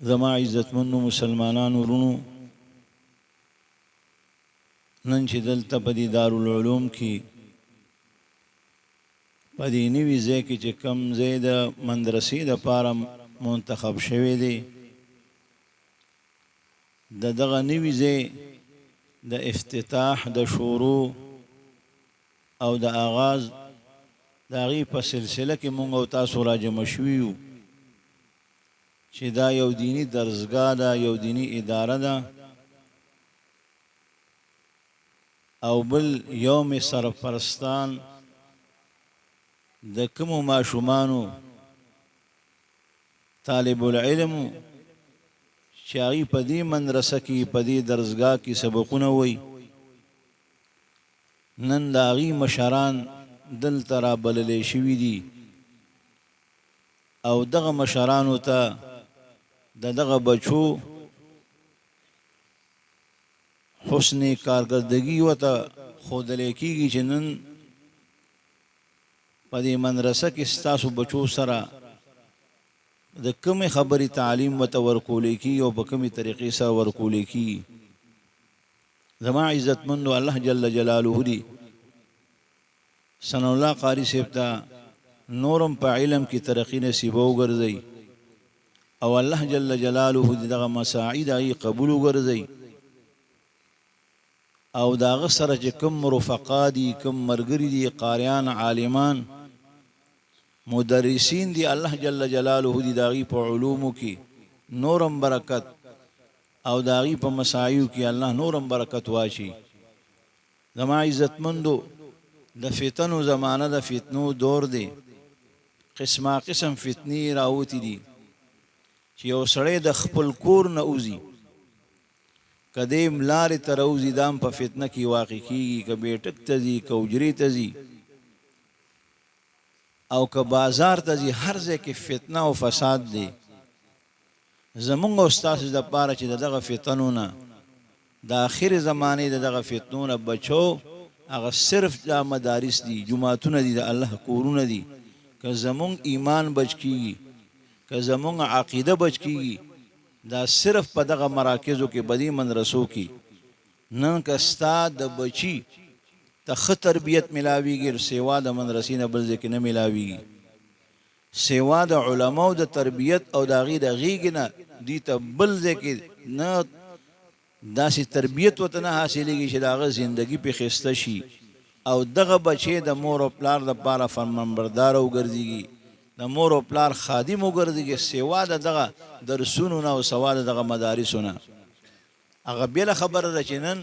زما عزتمنو مسلمانانو ورونو، نن چې دلته په دې دارالعلوم کې په دې نوي ځای کې چې کوم ځای د مدرسې دپاره منتخب شوی دی، د دغه نوي ځای د افتتاح د شروع او د آغاز د هغې په سلسله کې مونږ او تاسو راجمع شوي یو چې دا یو دینی درسګاه ده، یو دینی اداره ده، او بل یوم سرپرستان د کومو ماشومانو طالب العلم چې هغوی په دې مدرسه کې په دې درسګاه کې سبقونه وایي، نن د هغوی مشران دلته رابللی شوي دي او دغه مشرانو ته د دغه بچو حسن کارکردګي ورته ښودلی کېږي چې نن په دې مدرسه کې ستاسو بچو سره د کومې خبرې تعلیم ورته ورکولی کېږي او په کومې طریقې سره ورکولی کېږي. زما عزتمندو الله جل جلاله دی ثناء الله قاري صاحب ته نورم په علم کې ترقي نصیبه وګرځئ او الله جل جلاله دغه مساعد هغې قبول وګرځئ او د هغه سره چې کوم رفقا دي، کوم ملګري دي، قاریان، عالمان، مدرسین دي، الله جل جلاله دې د هغې په علومو کې نورم برکت او د هغې په مساعیو کې الله نورم برکت واچي. زما عزتمندو د فتنو زمانه د فتنو دور دی، قسمه قسم فتنې راوتې دي چې یو سړی د خپل کور نه وځي، که دی لارې ته راوځي دا هم په فتنه کې واقع کېږي، که بیټک ته ځي، که حجرې ته ځي او که بازار ته ځي، هر ځای کې فتنه او فساد دی. زمونږ او ستاسو دپاره چې د دغه فتنو نه د آخر زمانې د دغه فتنو نه بچو، هغه صرف دا مدارس دي، جماعتونه دي، د الله کورونه دي. که زمونږ ایمان بچ کېږي، که زمونږ عقیده بچ کېږي، دا صرف په دغه مراکزو کې په دې مدرسو کې. نن که ستا د بچي ته ښه تربیت میلاویږي، سیوا د مدرسې نه بل ځای کې نه میلاویږي، سیوا د علماو د تربیت او د هغې د غېږې نه دوی ته بل ځای کې نه داسې تربیت ورته نه حاصلېږي چې د هغه زندګي پې ښایسته شي او دغه بچی د مور او پلار دپاره فرمانبرداره وګرځېږي، د مور او پلار خادم وګرځېږي، سیوا د دغه درسونو نه او سوا د دغه مدارسو نه. هغه بېله خبره ده چې نن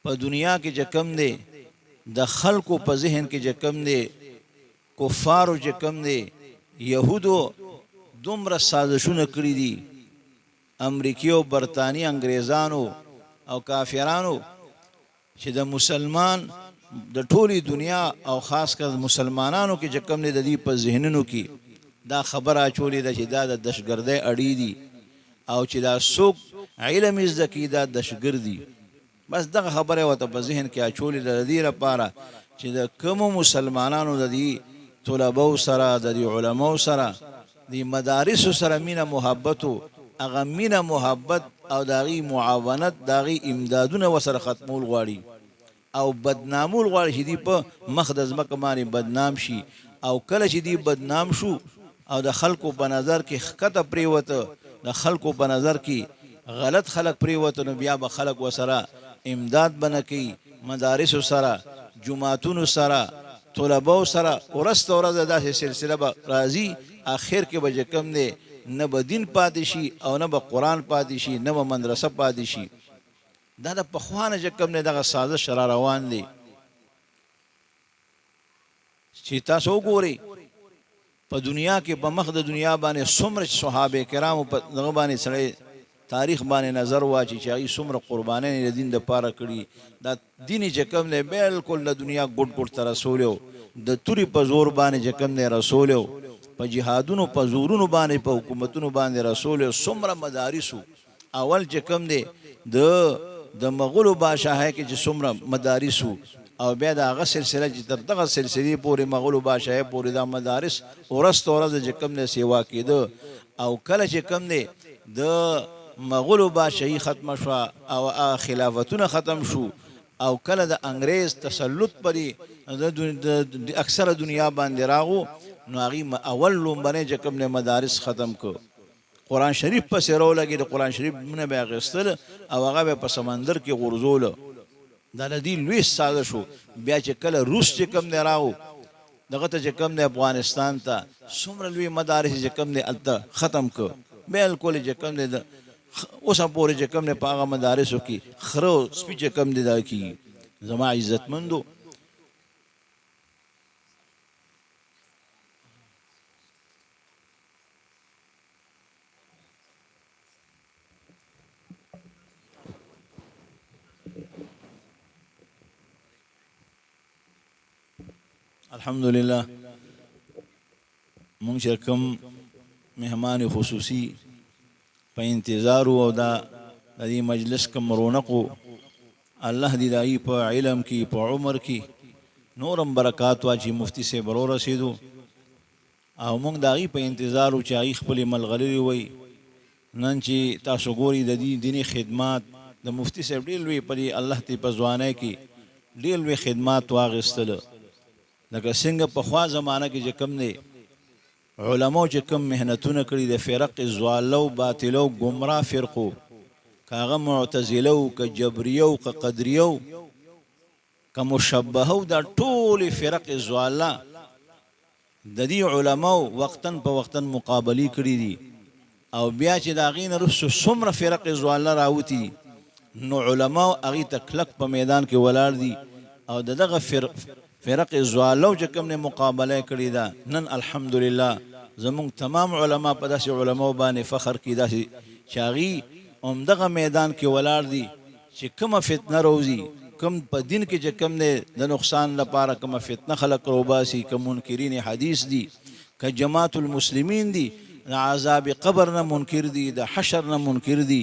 په دنیا کې چې کم دی د خلکو په ذهن کې چې کم دی، کفارو چې کم دی، یهودو دومره سازشونه کړي دي، امریکي او برطاني انګریزانو او کافرانو، چې د مسلمان د ټولې دنیا او خاص کر مسلمانانو کې چې کم دی د دې په ذهنونو کې دا خبره اچولې ده چې دا د دهشتګردۍ اړې دي او چې دا څوک علم یې زده کړي دا دهشتګرد دي. بس دغه خبره ورته په ذهن کې اچولې ده د دې لپاره چې د کومو مسلمانانو د دې طلبو سره، د دې علماو سره، د مدارسو سره مینه محبت، هغه مینه محبت او د هغې معاونت، د هغې امدادونه ورسره ختمول غواړي او بدنامول غواړي چې دوی په مخ د ځمکه باندې بدنام شي. او کله چې دوی بدنام شو او د خلکو په نظر کې ښکته پرېوته، د خلکو په نظر کې غلط خلک پرېوته، نو بیا به خلک ورسره امداد به نه کوي، مدارسو سره، جماعتونو سره، طلباو سره ورځ ته ورځ داسې سلسله به راځي، آخر کې به چې کوم دی نه به دین پاتې شي او نه به قرآن پاتې شي، نه به مدرسه پاتې شي. دا د پخوا نه چې کوم دی دغه سازش را روان دی چې تاسو وګورئ په دنیا کې په مخ د دنیا باندې څومره صحابه کرامو په دغه باندې سړی تاریخ باندې نظر واچي چې هغوی څومره قربانۍ د دین دپاره کړي. دا دین چې کوم دی بلکل د دنیا ګوټ ګوټ ته رسولی و، د تورې په زور باندې چې کوم دی رسولی و، په جهادونو په زورونو باندې په حکومتونو باندې رسولی و. څومره مدارسو اول چې کوم دی د مغولو بادشاهۍ کې چې څومره مدارسو او بیا د هغه سلسله چې تر دغه سلسلې پورې مغولو بادشاهۍ پورې دا مدارس ورځ ته ورځ چې کوم دی سیوا کېده او کله چې کم دی د مغولو بادشاهي ختم شو او خلافتونه ختم شو او کله د انګريز تسلط پرې د اکثره دنیا باندې راغو نو هغه اول لومبنه چې کوم مدارس ختم کو قرآن شریف په سیرو لګي د قرآن شریف نه به غستل او هغه په سمندر کې غورځول دا لدی لوی ساده شو بیا چې کله روس چې کوم دی راغو دغه ته چې کوم دی افغانستان ته څومره لوی مدارس چې کوم دی الته ختم کو بالکل چې کوم دی اوس پورې چې کوم دی په هغه مدارسو کې خرو سپی چې کوم دی دا کی زما عزتمندو الحمدلله مونږ چې کوم مهمان خصوصي په انتظار او دا د دې مجلس کوم رونقو الله دې دای په علم کې په عمر کې نورم برکات واچي مفتی سے برو رسیدو او مونږ دای په انتظار او چې خپل ملغلری وي نن چې تاسو ګوري د دې دینی خدمات د مفتی صاحب ډیر لوی په الله ته په ځوانه کې ډیر لوی خدمات واغستل لکه څنګه په خوا زمانہ کې چې کم دی علماء چې کم مهنتونه کړي د فرق زوالو باطلو گمراه فرقو کاغه معتزله که جبریو که قدریو که مشبهو دا ټول فرق زواله د دې علماء وقتن په وقتن مقابله کړي دي او بیا چې دا غین رسو څومره فرق زواله راوتی نو علماء هغه تکلک په میدان کې ولاړ دي او دغه فرق زوالو چې کوم نه مقابله کړی دا نن الحمدلله زموږ تمام علما په داسې علماو باندې فخر کی داسې چاغي عمدغه میدان کې ولاړ دي چې کومه فتنه روزي کوم په دین کې چې کوم نه د نقصان لپاره کومه فتنه خلق روباسي کوم منکرین حدیث دي ک جماعت المسلمین دي د عذاب قبر نه منکر دي د حشر نه منکر دي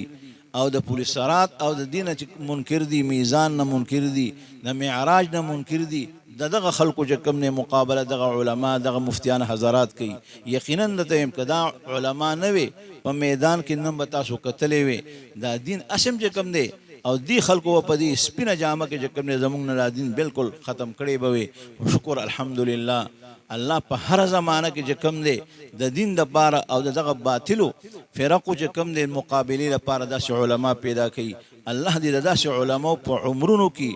او د پولیسرات او د دین منکر دي میزان نه منکر دي د معراج نه منکر دي دغه خلکو چې کوم نه مقابله دغه علما دغه مفتیان حضرات کوي یقینا د ابتداء علما نه وي په میدان کې نن بتا سو کتلې وي دا دین اسم چې کوم دی او دی خلکو په دې سپینه جامه کې چې کوم نه زمونږ نه دین بالکل ختم کړي بوي شکر الحمدلله الله په هر زمانہ کې چې کوم دی د دین د پاره او دغه باطلو فرقو چې کوم دی مقابله لپاره داسې علما پیدا کړي الله دې داسې علما په عمرونو کې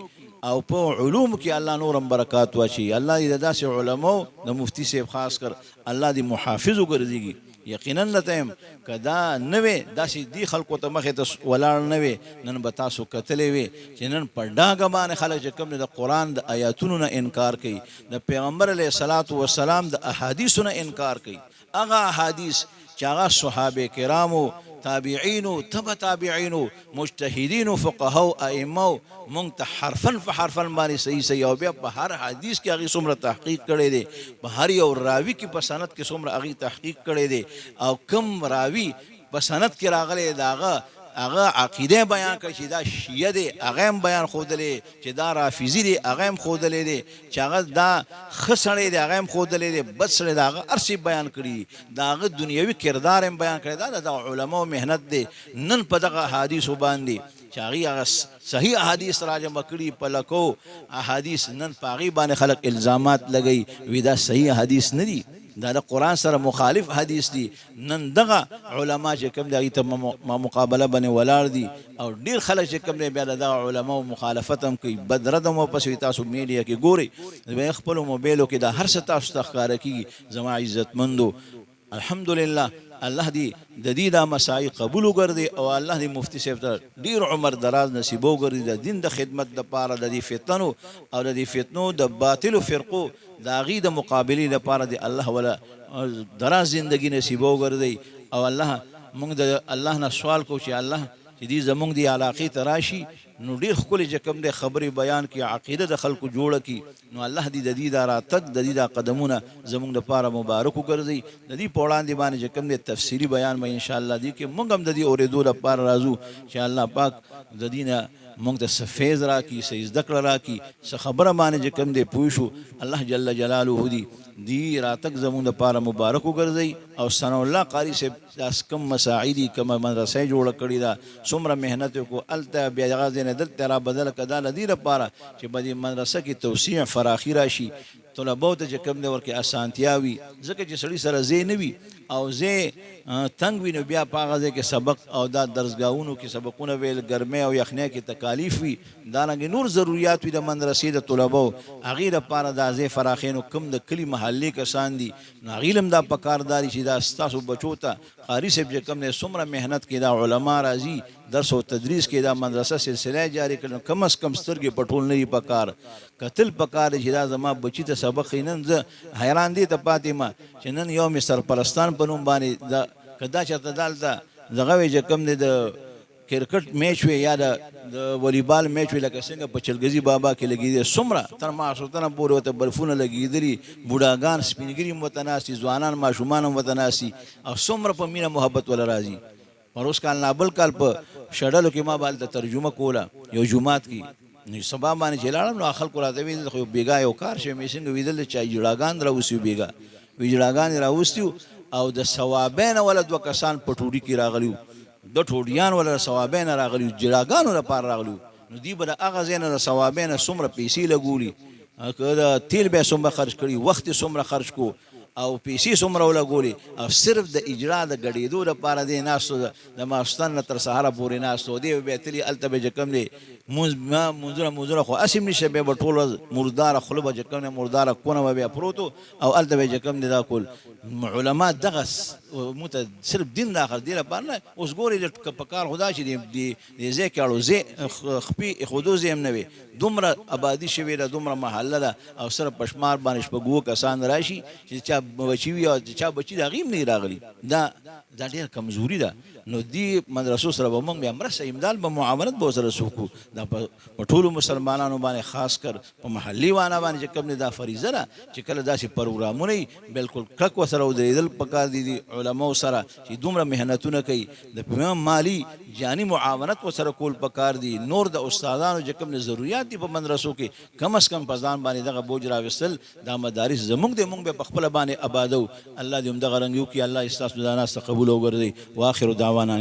او په علوم کې الله نورم برکات واچي الله دې داسې علماء د مفتی صاحب خاص کر الله دې محافظ وګرځيږي یقینا لته کدا نوې داسې دی خلکو ته مخه ته ولاړ نوې نن به تاسو کتلې وي چې نن په ډاګه باندې خلک چې کوم د قران د آیاتونو نه انکار کوي د پیغمبر علیه الصلاۃ والسلام د احادیثو نه انکار کوي هغه احادیث چې هغه صحابه کرامو تابعینو تبع تابعینو مجتهدینو فقهاو ائمه مونږ ته حرفن فحرفن باندې صحیح او بیا په هر حدیث کې هغه څومره تحقیق کړي دي په هر یو راوی کې په سند کې څومره هغه تحقیق کړي دي او کم راوی په سند کې راغلي داغه هغه عقیده بیان کړي چې دا شیعه دي هغه بیان خودلې چې دا رافضی دي هغه خودلې دي چې هغه دا خسړې دي هغه خودلې دي بس سره دا ارسی بیان کړي داغه دنیوي کردار هم بیان کړي دا د علماء مهنت دي نن په دغه حدیث باندې چې هغه صحیح احادیث راجم کړي په لکو احادیث نن پاغي باندې خلک الزامات لګي وی دا صحیح حدیث نه دي دا د قران سره مخالف حدیث دي نن دغه علما چې کوم دغه ته مقابله باندې ولاړ دي او ډیر خلک چې کوم بیا دغه علما مخالفت هم کوي بدردم او پسې تاسو میډیا کې ګوري به خپل موبایلو کې دا هر څه تاسو تخکار کی زما عزتمندو الحمدلله الله دې د دې د مسائل قبول وګرځي او الله دې مفتی صاحب ته ډیر عمر دراز نصیب وګرځي د دین د خدمت د پاره د دې فتنو او د دې فتنو د باطل فرقو دا غي د مقابله لپاره دی الله ولا دراز زندگی نصیب وګرځي او الله موږ د الله نه سوال کو چې الله چې دې زموږ دی علاقه تراشي نو ډیر ښکلې چې کوم دی خبرې بیان کړي، عقیده د خلکو جوړه کړي. نو الله دې د دې دا راتګ د دې دا قدمونه زمونږ دپاره مبارک وګرځوي. د دې په وړاندې باندې چې کوم دی تفصیلي بیان به انشاءالله دي کې موږ هم د دې اورېدو لپاره راځو چې الله پاک د دې نه موږ ته څه فیض راکړي، څه زده کړه راکړي، څه خبره باندې چې کوم دی پوه شو. الله جل جلاله دی راتګ زمونږ دپاره مبارک وګرځوي. او ثناء الله قاري صاحب داس کم مساعدي کومه مدرسه جوړه کړې ده، څومره محنت وکړو، هلته بیا هغه ځای نه دلته را بدله کړه. دا له دې لپاره چې په دې مدرسه کې توسیع فراخي راشي، طلباو ته چې کوم دی ورکې اسانتیا وي. ځکه چې سړي سره ځای نه وي او ځای تنګ وي، نو بیا په هغه ځای کې سبق او دا درسګاهونو کې سبقونه ویل، ګرمۍ او یخنۍ کې تکالیف وي، دارنګې نور ضروریات وي د مدرسې د طلباو. هغې لپاره دا ځای فراخی. نو کوم د کلي محلې کسان دي نو هغې له هم دا پکارداري چې دا ستاسو بچو ته قاري صاحب چې کوم دی څومره محنت کې دا علما راځي درس او تدریس کې دا مدرسه سلسله جاری کړي. کم از کم سترګې پټول نه دي پکار، کتل پکار چې دا زما بچي ته سبق ښیي. نن زه حیران دې ته پاتې ما چې نن یو مې سرپرستان په نوم باندې دا که دا چېرته دلته دغه وی چې کوم دی د کرکټ میچ وي یا د والیبال میچ وي، لکه څنګه په چلګزي بابا کې لګېدي، څومره تر ماسوتنه پورې ورته برفونه لګېدلي، بوډاګان سپینګري هم ورته ناست دي، ځوانان ماشومان هم ورته ناست دي، او څومره په مینه محبت وله راځي. پروس کال نه بل کال په شډلو کې ما به هلته ترجمه کوله یو جومات کې. نو سبا باندې چې لاړم نو خلکو راته ویل خو بېګا یو کار شوی، مې څنګه ویدل چې جړاګان راوستي بېګا ویجړاګان راوستي او د ثوابین ولا دوه کسان په ټوډي کې راغلي، د ټوډیان ولا ثوابین راغلي، جړاګانو لپاره راغلي. نو دی به د هغه ځای نه د ثوابین څومره پیسې لګولي، که د تیل به څومره خرج کړي، وخت څومره خرج کو او پیسې څومره ولګولي، او صرف د اجرا د ګډېدو لپاره دی ناستو، د ماخستن نه تر سهاره پورې ناستو. دی به تلي هلته به چې کوم دی مونځونه خو اسیم نشه، بیا به ټول ورځ مرداره خوله به چې کوم دی مرداره کونه به بیا پروتو، او هلته به چې کوم دی دا کول علما دغه مونږ ته صرف دین راخل دی لپاره نه. اوس ګورې په کار خدا چې دې ځای کې اړو ځای خپې ایښودو ځای هم نه وي، دومره آبادي شوې ده، دومره محله ده، او صرف په شمار باندې شپږ اووه کسان راشي چې چا بچي وي او چا بچي د هغې هم نه راغلي. دا ډېره کمزوري ده. نو دې مدرسو سره به موږ بیا مرسته امداد به معاونت به ورسره وکړو. دا په ټولو مسلمانانو باندې خاص کر په محلي وانا باندې چې کوم دی دا فریضه ده چې کله داسې پروګرامونه وي بلکل کلک ورسره ودرېدل پکار دي علماو سره چې دومره محنتونه کوي، د مالي جاني معاونت ورسره کول پکار دي. نور د استادانو چې کوم ضروریات دي په مدرسو کې کم از کم په ځان باندې دغه بوج راوستل، دا مدارس زموږ دی، موږ به په خپله باندې آبادو. الله دې همدغه رنګ وکړي. الله ستاسو د ناست قبول وګرځوي. واخر دعوانا